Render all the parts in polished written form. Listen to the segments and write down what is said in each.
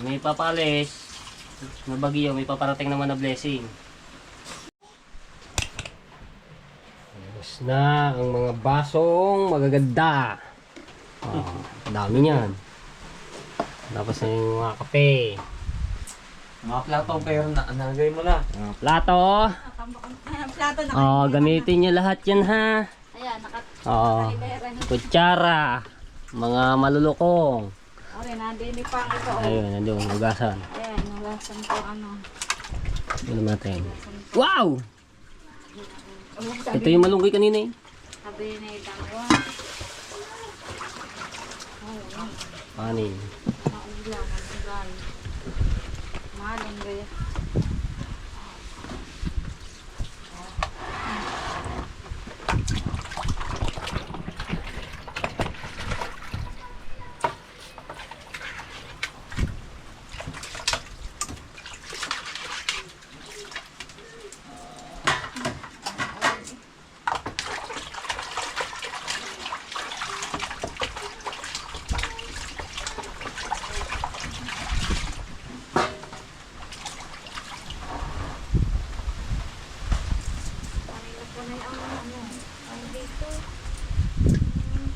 May papalis na bagyo, may paparating naman na blessing. Ayos na ang mga basong magaganda. Dami niyan. Tapos na yung mga kape. Mga plato pero nalagay mo na. Mga plato. Plato na. Gamitin niyo lahat yan ha. Ayan, Kutsara. Kutsara. Mga malulukong. Ore, nandini pa ang ito. Ayun, nandun, hugasan. Ayan, hugasan ko ano. Ano natin? Wow! Ito yung malunggay kanina eh. Sabi na itangwa. Panin. Maulang, maulang. Maling gaya.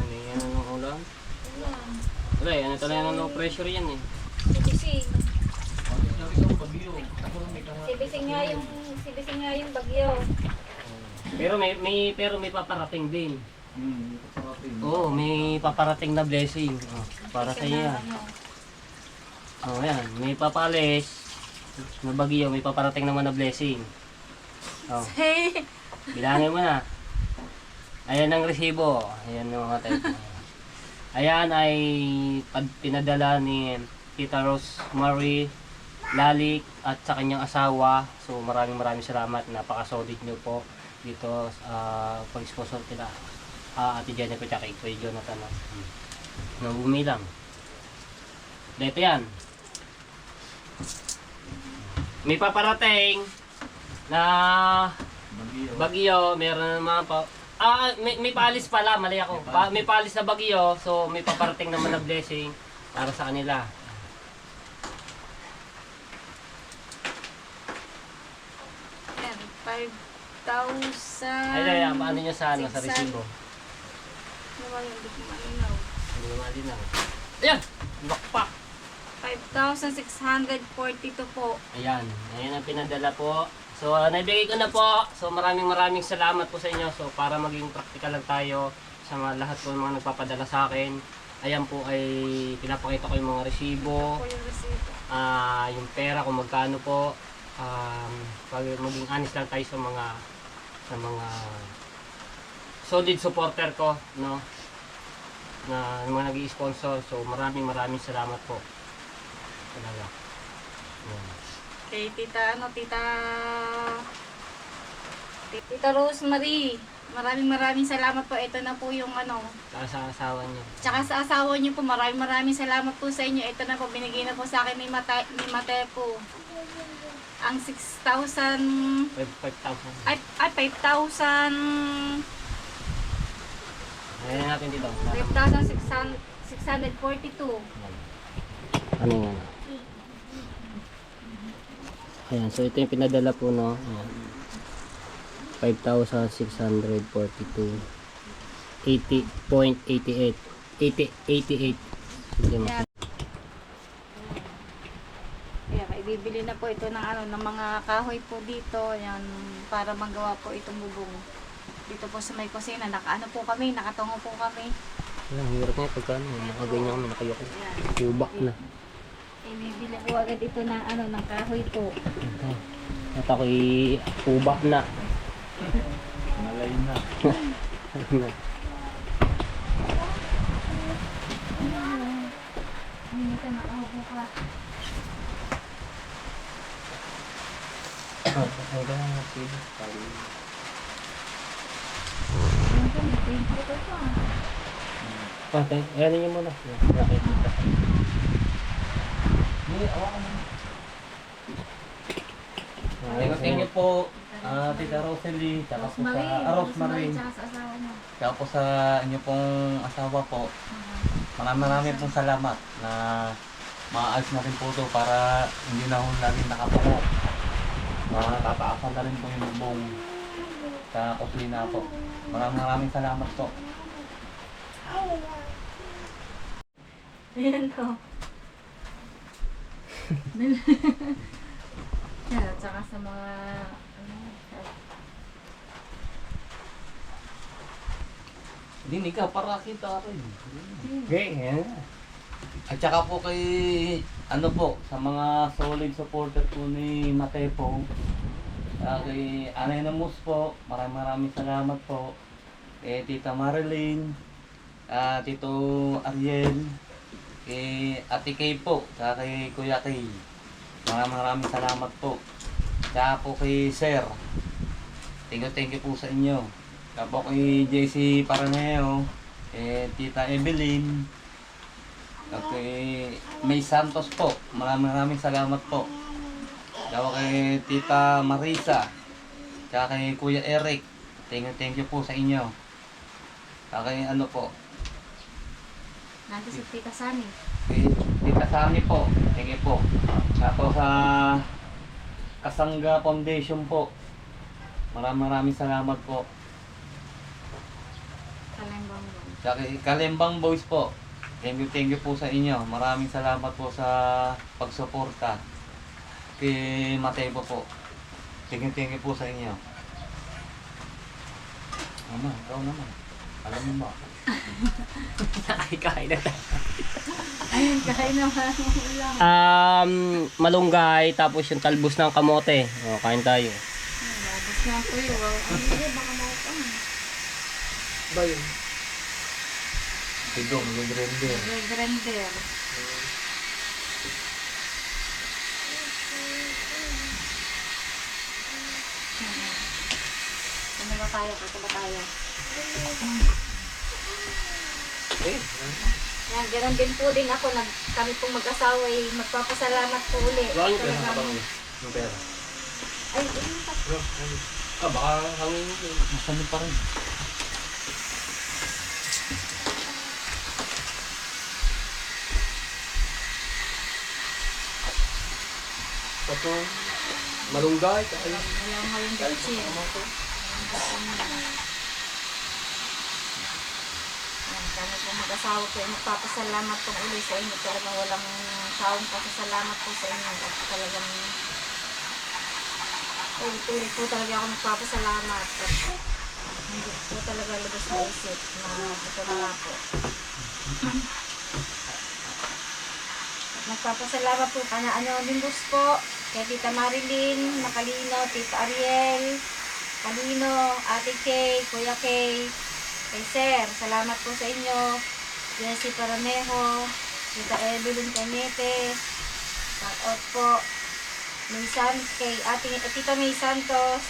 Ano yan ang ulam? Wala ano talaga ng low pressure yan eh. Sibising. Sibising nga yung bagyo. Pero may paparating din. Oo, may paparating na blessing. Para sa iyo. Yan, may papalis na bagyo, may paparating naman na blessing. Bilangin mo na. Ayan ang resibo. Ayan yung mga type. Ayan ay pinadala ni Tita Rosemary Lalik at sa kanyang asawa. So maraming salamat. Napaka-solid nyo po dito pag-sponsor kila Ate Jennifer at kay Jonathan. Nang bumilang. Dito yan. May paparating na bagyo, meron naman pa. May paalis pala, mali ako. May paalis na bagyo, so may paparating naman na blessing para sa kanila. Ayan, 5,000. Ay, paano nyo sa resibo? Naman yung hindi ko malinaw. Hindi mo malinaw. Ayan! Bakpak! 5,642 po. Ayan ang pinadala po. So, naibigay ko na po. So, maraming salamat po sa inyo. So, para maging practical lang tayo sa lahat po ng mga nagpapadala sa akin. Ayan po ay pinapakita ko yung mga resibo. Po yung resibo. Yung pera kung magkano po. Maging honest lang tayo sa mga solid supporter ko, no? Na mga nag-i-sponsor. So, maraming salamat po. Talaga. Ayan. Kay Tita Rosemary. Maraming salamat po. Ito na po yung Sa asawa niyo. Tsaka sa asawa niyo po, maraming salamat po sa inyo. Ito na po, binigay na po sa akin ni Mate po. Ang 6,000... 5,000. Ay, 5,000... Ayan natin dito. 5,642. Ano yan? Ayan, so ito yung pinadala po, no? Ayan. 5,642. 80.88. 88. Yan. Kaya ibibili na po ito ng mga kahoy po dito. Yan, para magawa po itong bubong. Dito po sa may kusina, nakatungo po kami. Ang hirap niya pagkano, nakaganyan kami, nakayoko. Kubak na. Ibibili po agad ito ng kahoy po. At ako'y kubak na. Malay na. Hindi ka nakaupo ka. Ang gano'n na sila. Ayan niyo muna. Nakikita. Thank you po, Tita Rosalie, tsaka po sa Rosemary, Tsaka sa asawa mo. tsaka po sa inyo pong asawa po. Maraming pong salamat na maayos na rin po ito para hindi na ho laging nakapuko. Tataasan na rin po yung bubong sa kusina po. Maraming salamat po. Ayan to. Yan, at saka sa mga Dinig ka para kita rin. Okay, yan. At saka po kay, ano po, sa mga solid supporter po ni Matepo, kay Anay Namus po, maraming salamat po. Kay Tita Marilyn, Tito Ariel, kay Ate Kay po, saka kay Kuya Kay. Maraming salamat po. Saka po kay Sir. Thank you po sa inyo. Saka po kay JC Paraneo, Tita Evelyn, kay May Santos po. Maraming salamat po. Saka kay Tita Marisa, saka kay Kuya Eric. Thank you po sa inyo. Saka kay ano po, nandito si Tita Sani. kay Tita Sami po. Thank you po. Tapos sa Kasangga Foundation po. Maraming salamat po. Kalembang. Sa Kalembang Boys po. Thank you po sa inyo. Maraming salamat po sa pagsuporta kay Mateo po. Thank you po sa inyo. Mama, ikaw naman. Alam mo ba? Nakikain na tayo. Ayun, kain naman ulam. Malunggay, tapos yung talbos ng kamote. O, kain tayo. Labos na ako yun. Ay, baka maupang. Ba yun? Tidong, mag-render. Grinder. Ano ba tayo? Ito ba tayo? Yan, ganun din po din ako. Kami pong mag-asawa ay magpapasalamat po uli. Bakit ka Talagang- nakabang ng pera? Ay, yun pa. Baka hangin. Masanin pa rin. Tapos, malunggay. Wala ngayong bitsin. Kami po mag-asawa po ay magpapasalamat po uli sa inyo. Talagang walang sawang pasasalamat po sa inyo. At talagang tuloy po talaga ako magpapasalamat. At hindi po talaga lubos na isip na ito na nga po. At magpapasalamat po ka na Anonymous po, kay Tita Marilyn, Makalino, Tita Ariel, Kalino, Ate Kay, Kuya Kay, kay Sir, salamat po sa inyo. Jessie Paranejo, Tita Evelyn Cañete, shout out po. Kay Tita May Santos,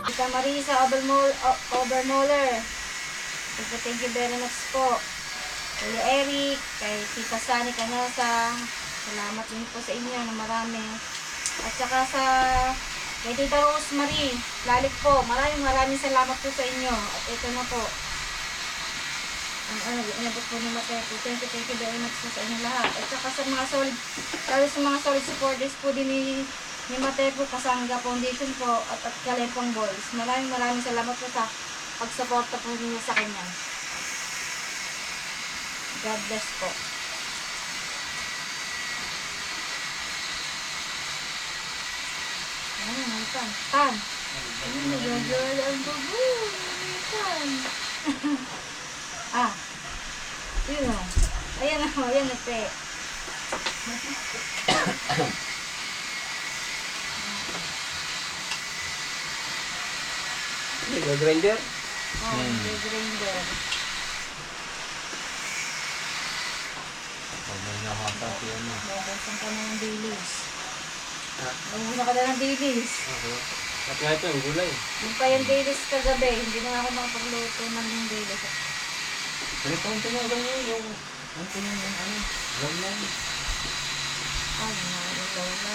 Tita Marisa Obermoller, thank you very much po. Kuya Eric, kay Tita Sani Canosa, salamat din po sa inyo na marami. At saka sa kay Tita Rosemary Lalik po, maraming salamat po sa inyo. At ito na po, inabot po ni Matepo. Thank you very much po sa inyo lahat. At saka sa mga solid, lalo sa mga solid supporters po din ni Matepo, Kasangga Foundation po, at Kalempang Boys. Maraming salamat po sa pagsuporta po niyo sa kanya. God bless po. Ay, tan. Ayun, nagagala ang bago. Tan. Yun o. Ayan o, ayan na te. Grinder? Grinder. May nakata siya na. Babasan ka na ng dailies. Nanguna ka na ng dailies. At nga ito, ang gulay. Yung pa yung dailies kagabi, hindi na ako makapagluto ng yung dailies. Ganito ang tinagal niyo yung... Ano po yun yung ano? Lamlan. Ay, narilaw na.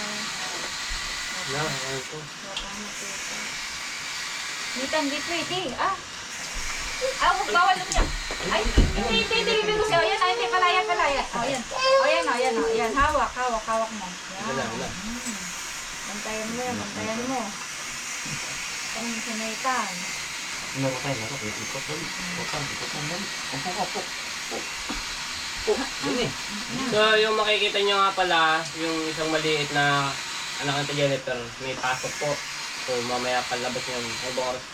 Yan, ano ito. Baka matita. Hindi pwede. Bawal lang yan. Ay, hindi ko siya. Ayan, hindi, palaya. O, ayan. Hawak mo. Wala. Bantayan mo. Ang sinaitan. Laro tayo, laro. Ikot ulit. Ikutan ulit. Opo. Yun eh. So, yung makikita nyo nga pala, yung isang maliit na anak ng Jennifer, may pasok po. So, mamaya palabas nyo. Ay, bang oras?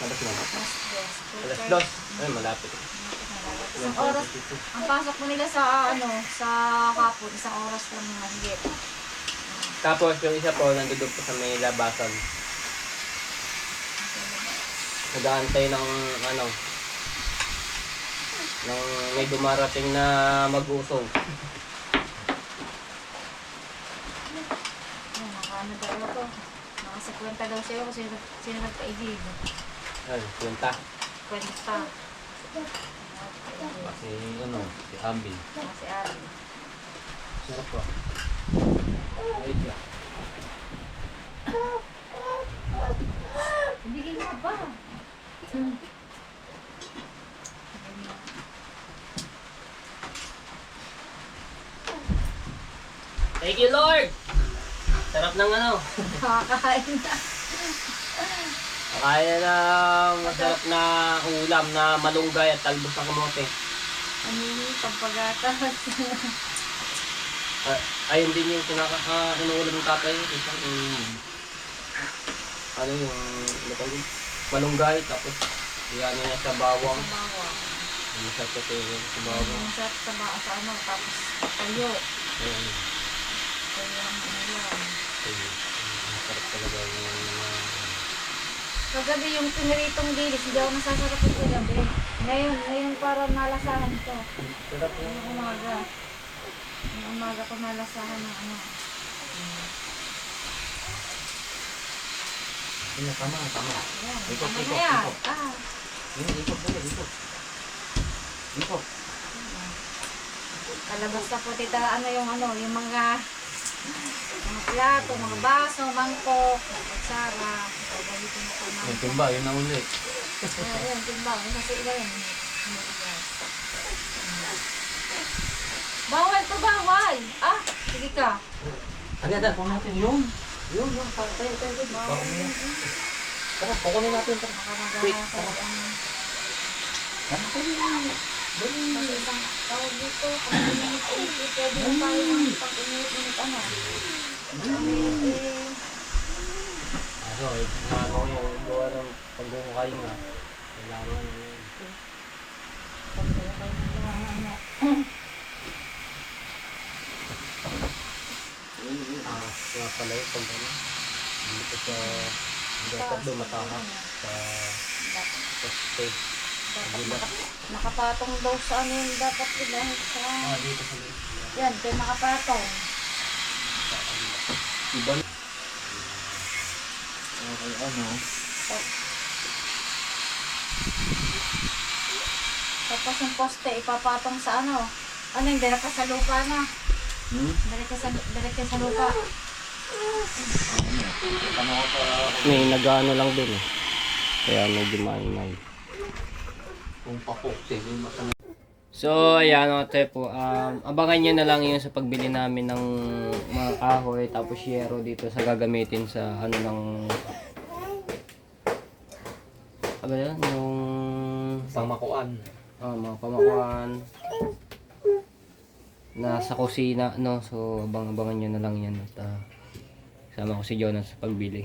Labas na. Alas 2. Ay, malapit. Isang oras. Ang pasok mo nila sa kapon, isang oras lang higit. Tapos, yung isa po, nandudog po sa may labasan. Nag-aantay ng ng may dumarating na mag-usong. Nakaano daw ako. Nakasakwenta daw siya kung sino nagpaigig. Ay, kwenta. Kwenta. Si Ambi. Si Ari. Sarap po. Wait lang. Bigay mo ba? Thank you, Lord! Sarap ng Nakakain na. kaya ng masarap na ulam na malunggay at talbos ng kamote. Ano yung pampagatas? Ayun din yung inuulam ng tatay. Isang yung malunggay tapos yan niya sa bawang. Bawang. Masarap ito yung sa bawang. Masarap sa tapos tayo. Ayan. Tayo ang yan. Masarap talaga yung Kagabi yung piniritong dilis, hindi ako nasasarap ito gabi. Ngayon parang nalasahan ko. sarap yung Ngayong umaga. Ngayong umaga ko nalasahan ng Tama. Ayan, Ikot. tama na yan. Ikot. Kalabas na po tita, yung mga plato, mga baso, mangkok, kutsara. Gagamitin mo po Yung namin. timba, yun na ulit. Ayan, timbang. Kasi iba yun. Bawal to, bawal! Ah, sige ka. Agad, kung natin yun. Yun, tayo. Bawal. Tara, kukunin natin. Baka maghahasak ang... Kasi isang tawag dito, kung minute-minute, pwede na tayo ng pag-minute-minute yung gawa ng pagkukay nga. Kailangan kaya pala yung pag dito sa dapat dumatahak sa stage. Nakapatong daw sa yun dapat nila sa... Dito sa loob. Yan, kaya nakapatong. Iba. Okay, Tapos yung poste, ipapatong sa yung direct sa lupa na. Direct sa lupa. May nag-ano lang din eh. Kaya medyo maingay. Kung papukte, yung masama. So, ayan ate po. Abangan nyo na lang yun sa pagbili namin ng mga kahoy tapos yero dito sa gagamitin sa ng yung Pamakuan. mga pamakuan na sa kusina, no? So, abangan nyo na lang yan at sama ko si Jonas sa pagbili.